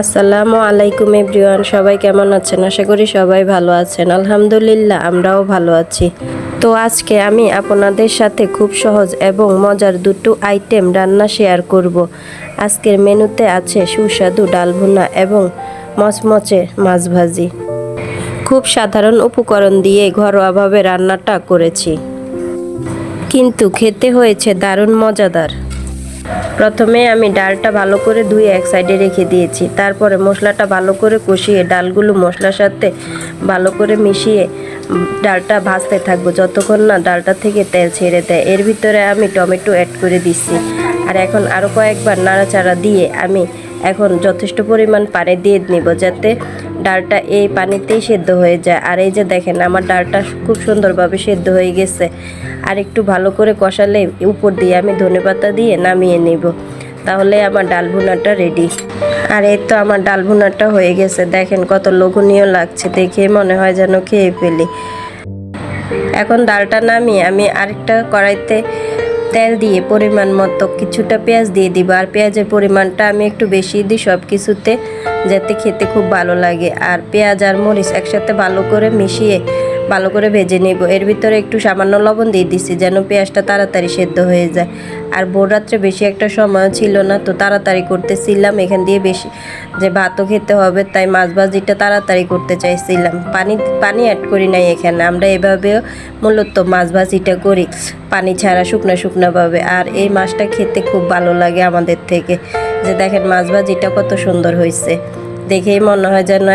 আসসালামু আলাইকুম এভরিওয়ান, সবাই কেমন আছেন? আশা করি সবাই ভালো আছেন। আলহামদুলিল্লাহ, আমরাও ভালো আছি। তো আজকে আমি আপনাদের সাথে খুব সহজ এবং মজার দুটো আইটেম রান্না শেয়ার করব। আজকের মেনুতে আছে সুস্বাদু ডাল ভুনা এবং মচমচে মাছ ভাজি। খুব সাধারণ উপকরণ দিয়ে ঘরোয়াভাবে রান্নাটা করেছি, কিন্তু খেতে হয়েছে দারুণ মজাদার। প্রথমে আমি ডালটা ভালো করে ধুয়ে এক সাইডে রেখে দিয়েছি। তারপরে মশলাটা ভালো করে কষিয়ে ডালগুলো মশলার সাথে ভালো করে মিশিয়ে ডালটা ভাজতে থাকবো যতক্ষণ না ডালটা থেকে তেল ছেড়ে দেয়। এর ভিতরে আমি টমেটো অ্যাড করে দিচ্ছি। আর এখন আরও কয়েকবার নাড়াচাড়া দিয়ে আমি এখন যথেষ্ট পরিমাণ পানি দিয়ে নিব, যাতে ডালটা এই পানিতেই সেদ্ধ হয়ে যায়। আর এই যে দেখেন, আমার ডালটা খুব সুন্দরভাবে সেদ্ধ হয়ে গেছে। আর একটু ভালো করে কষালে উপর দিয়ে আমি ধনেপাতা দিয়ে নামিয়ে নিব, তাহলে আমার ডাল ভুনাটা রেডি। আর এই তো আমার ডাল ভুনাটা হয়ে গেছে। দেখেন কত লোভনীয় লাগছে, দেখে মনে হয় যেন খেয়ে ফেলি। এখন ডালটা নামিয়ে আমি আরেকটা কড়াইতে তেল দিয়ে পরিমাণ মতো কিছুটা পেঁয়াজ দিয়ে দিব। আর পেঁয়াজের পরিমাণটা আমি একটু বেশি দিই সব কিছুতে, যাতে খেতে খুব ভালো লাগে। আর পেঁয়াজ আর মরিচ একসাথে ভালো করে মিশিয়ে ভালো করে ভেজে নেব। এর ভিতরে একটু সামান্য লবণ দিয়ে দিচ্ছি, যেন পেঁয়াজটা তাড়াতাড়ি সেদ্ধ হয়ে যায়। আর ভোর রাত্রে বেশি একটা সময় ছিল না, তো তাড়াতাড়ি করতেছিলাম। এখান দিয়ে বেশি যে ভাতও খেতে হবে, তাই মাছ ভাজিটা তাড়াতাড়ি করতে চাইছিলাম। পানি অ্যাড করি নাই এখানে, আমরা এভাবেও মূলত মাছ ভাজিটা করি, পানি ছাড়া শুকনাভাবে। আর এই মাছটা খেতে খুব ভালো লাগে আমাদের থেকে। যে দেখেন মাছ ভাজিটা কত সুন্দর হয়েছে, দেখেই মনে হয় যেন